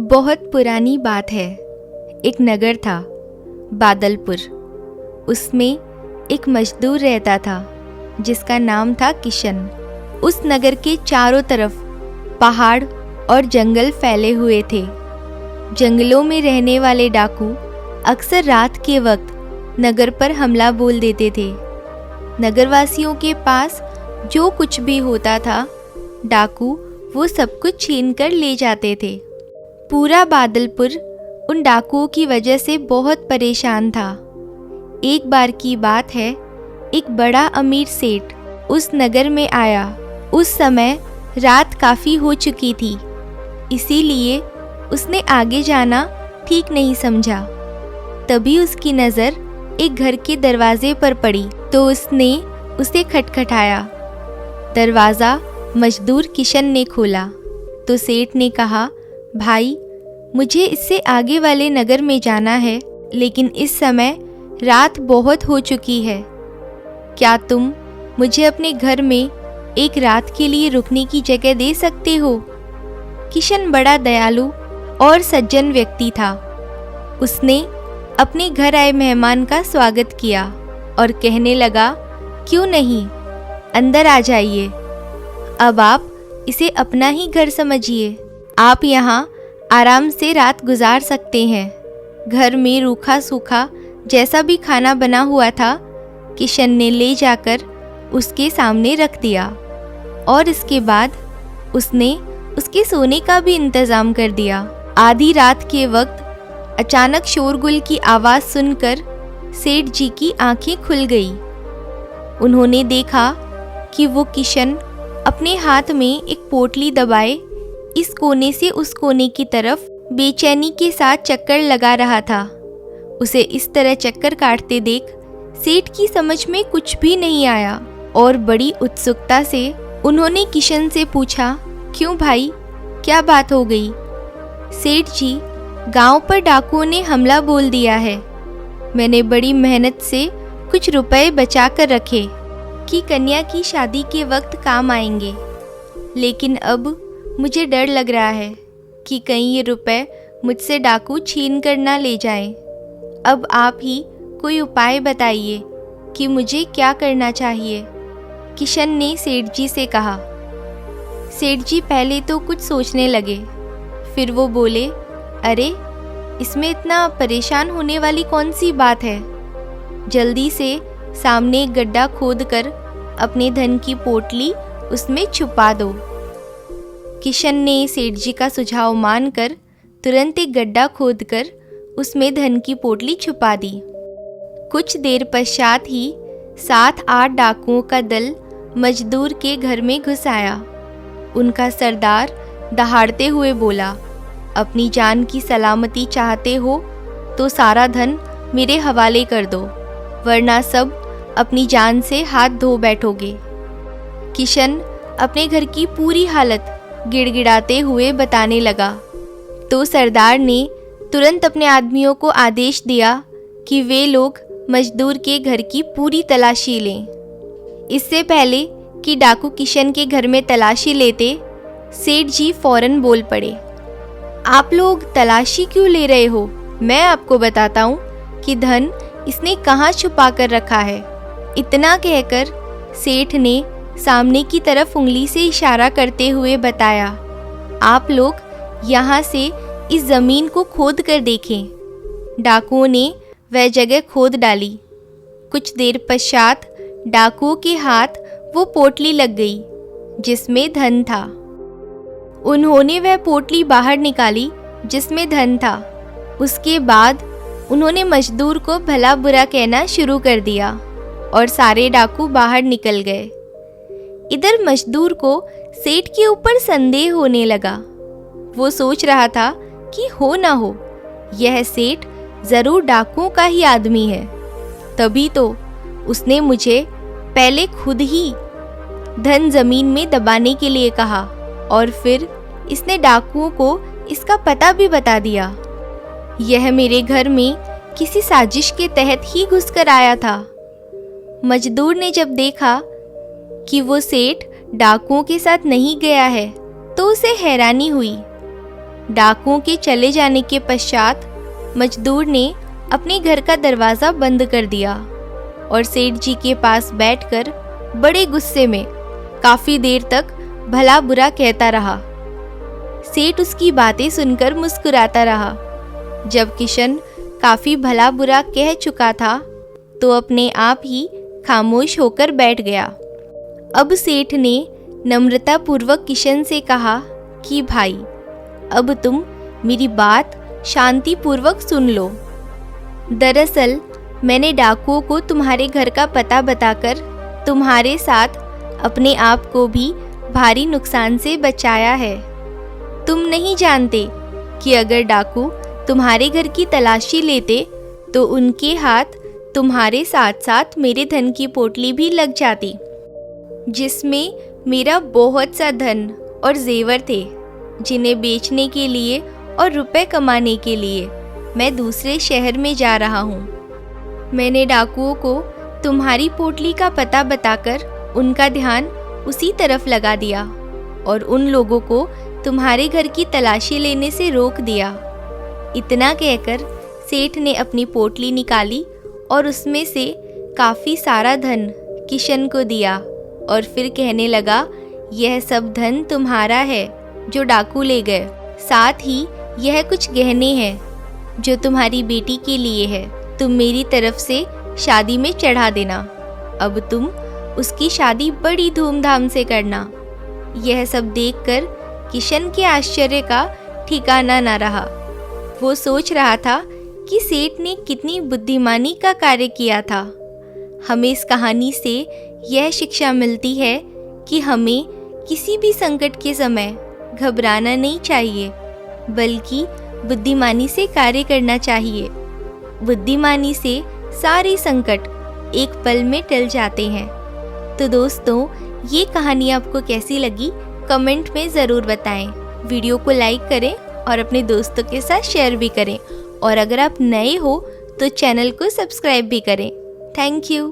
बहुत पुरानी बात है। एक नगर था, बादलपुर। उसमें एक मजदूर रहता था जिसका नाम था किशन। उस नगर के चारों तरफ पहाड़ और जंगल फैले हुए थे। जंगलों में रहने वाले डाकू अक्सर रात के वक्त नगर पर हमला बोल देते थे। नगरवासियों के पास जो कुछ भी होता था, डाकू वो सब कुछ छीन कर ले जाते थे। पूरा बादलपुर उन डाकुओं की वजह से बहुत परेशान था। एक बार की बात है, एक बड़ा अमीर सेठ उस नगर में आया। उस समय रात काफ़ी हो चुकी थी, इसीलिए उसने आगे जाना ठीक नहीं समझा। तभी उसकी नज़र एक घर के दरवाजे पर पड़ी तो उसने उसे खटखटाया। दरवाज़ा मजदूर किशन ने खोला तो सेठ ने कहा, भाई, मुझे इससे आगे वाले नगर में जाना है, लेकिन इस समय रात बहुत हो चुकी है। क्या तुम मुझे अपने घर में एक रात के लिए रुकने की जगह दे सकते हो? किशन बड़ा दयालु और सज्जन व्यक्ति था। उसने अपने घर आए मेहमान का स्वागत किया और कहने लगा, क्यों नहीं, अंदर आ जाइए। अब आप इसे अपना ही घर समझिए। आप यहाँ आराम से रात गुजार सकते हैं। घर में रूखा सूखा जैसा भी खाना बना हुआ था, किशन ने ले जाकर उसके सामने रख दिया और इसके बाद उसने उसके सोने का भी इंतज़ाम कर दिया। आधी रात के वक्त अचानक शोरगुल की आवाज़ सुनकर सेठ जी की आंखें खुल गई। उन्होंने देखा कि वो किशन अपने हाथ में एक पोटली दबाए इस कोने से उस कोने की तरफ बेचैनी के साथ चक्कर लगा रहा था। उसे इस तरह चक्कर काटते देख सेठ की समझ में कुछ भी नहीं आया और बड़ी उत्सुकता से उन्होंने किशन से पूछा, क्यों भाई, क्या बात हो गई? सेठ जी, गांव पर डाकुओं ने हमला बोल दिया है। मैंने बड़ी मेहनत से कुछ रुपए बचा कर रखे कि कन्या की शादी के वक्त काम आएंगे, लेकिन अब मुझे डर लग रहा है कि कहीं ये रुपए मुझसे डाकू छीन कर ना ले जाएं। अब आप ही कोई उपाय बताइए कि मुझे क्या करना चाहिए। किशन ने सेठ जी से कहा। सेठ जी पहले तो कुछ सोचने लगे, फिर वो बोले, अरे, इसमें इतना परेशान होने वाली कौन सी बात है? जल्दी से सामने एक गड्ढा खोदकर अपने धन की पोटली उसमें छुपा दो। किशन ने सेठ जी का सुझाव मानकर तुरंत एक गड्ढा खोदकर उसमें धन की पोटली छुपा दी। कुछ देर पश्चात ही 7-8 डाकुओं का दल मजदूर के घर में घुस आया। उनका सरदार दहाड़ते हुए बोला, अपनी जान की सलामती चाहते हो तो सारा धन मेरे हवाले कर दो, वरना सब अपनी जान से हाथ धो बैठोगे। किशन अपने घर की पूरी हालत गिड़गिड़ाते हुए बताने लगा तो सरदार ने तुरंत अपने आदमियों को आदेश दिया कि वे लोग मजदूर के घर की पूरी तलाशी लें। इससे पहले कि डाकू किशन के घर में तलाशी लेते, सेठ जी फौरन बोल पड़े, आप लोग तलाशी क्यों ले रहे हो? मैं आपको बताता हूँ कि धन इसने कहाँ छुपा कर रखा है। इतना कहकर सेठ ने सामने की तरफ उंगली से इशारा करते हुए बताया, आप लोग यहाँ से इस ज़मीन को खोद कर देखें। डाकुओं ने वह जगह खोद डाली। कुछ देर पश्चात डाकुओं के हाथ वो पोटली लग गई जिसमें धन था। उन्होंने वह पोटली बाहर निकाली जिसमें धन था। उसके बाद उन्होंने मजदूर को भला बुरा कहना शुरू कर दिया और सारे डाकू बाहर निकल गए। इधर मजदूर को सेठ के ऊपर संदेह होने लगा। वो सोच रहा था कि हो ना हो यह सेठ जरूर डाकुओं का ही आदमी है, तभी तो उसने मुझे पहले खुद ही धन जमीन में दबाने के लिए कहा और फिर इसने डाकुओं को इसका पता भी बता दिया। यह मेरे घर में किसी साजिश के तहत ही घुसकर आया था। मजदूर ने जब देखा कि वो सेठ डाकुओं के साथ नहीं गया है तो उसे हैरानी हुई। डाकुओं के चले जाने के पश्चात मजदूर ने अपने घर का दरवाज़ा बंद कर दिया और सेठ जी के पास बैठकर बड़े गुस्से में काफ़ी देर तक भला बुरा कहता रहा। सेठ उसकी बातें सुनकर मुस्कुराता रहा। जब किशन काफ़ी भला बुरा कह चुका था तो अपने आप ही खामोश होकर बैठ गया। अब सेठ ने नम्रतापूर्वक किशन से कहा कि भाई, अब तुम मेरी बात शांतिपूर्वक सुन लो। दरअसल मैंने डाकुओं को तुम्हारे घर का पता बताकर तुम्हारे साथ अपने आप को भी भारी नुकसान से बचाया है। तुम नहीं जानते कि अगर डाकू तुम्हारे घर की तलाशी लेते तो उनके हाथ तुम्हारे साथ साथ मेरे धन की पोटली भी लग जाती, जिसमें मेरा बहुत सा धन और जेवर थे, जिन्हें बेचने के लिए और रुपए कमाने के लिए मैं दूसरे शहर में जा रहा हूँ। मैंने डाकुओं को तुम्हारी पोटली का पता बताकर उनका ध्यान उसी तरफ लगा दिया और उन लोगों को तुम्हारे घर की तलाशी लेने से रोक दिया। इतना कहकर सेठ ने अपनी पोटली निकाली और उसमें से काफ़ी सारा धन किशन को दिया और फिर कहने लगा, यह सब धन तुम्हारा है जो डाकू ले गए। साथ ही यह कुछ गहने हैं जो तुम्हारी बेटी के लिए है। तुम मेरी तरफ से शादी में चढ़ा देना। अब तुम उसकी शादी बड़ी धूमधाम से करना। यह सब देखकर किशन के आश्चर्य का ठिकाना न रहा। वो सोच रहा था कि सेठ ने कितनी बुद्धिमानी का कार्य किया था। हमें इस कहानी से यह शिक्षा मिलती है कि हमें किसी भी संकट के समय घबराना नहीं चाहिए, बल्कि बुद्धिमानी से कार्य करना चाहिए। बुद्धिमानी से सारे संकट एक पल में टल जाते हैं। तो दोस्तों, ये कहानी आपको कैसी लगी कमेंट में ज़रूर बताएं। वीडियो को लाइक करें और अपने दोस्तों के साथ शेयर भी करें। और अगर आप नए हो तो चैनल को सब्सक्राइब भी करें। Thank you.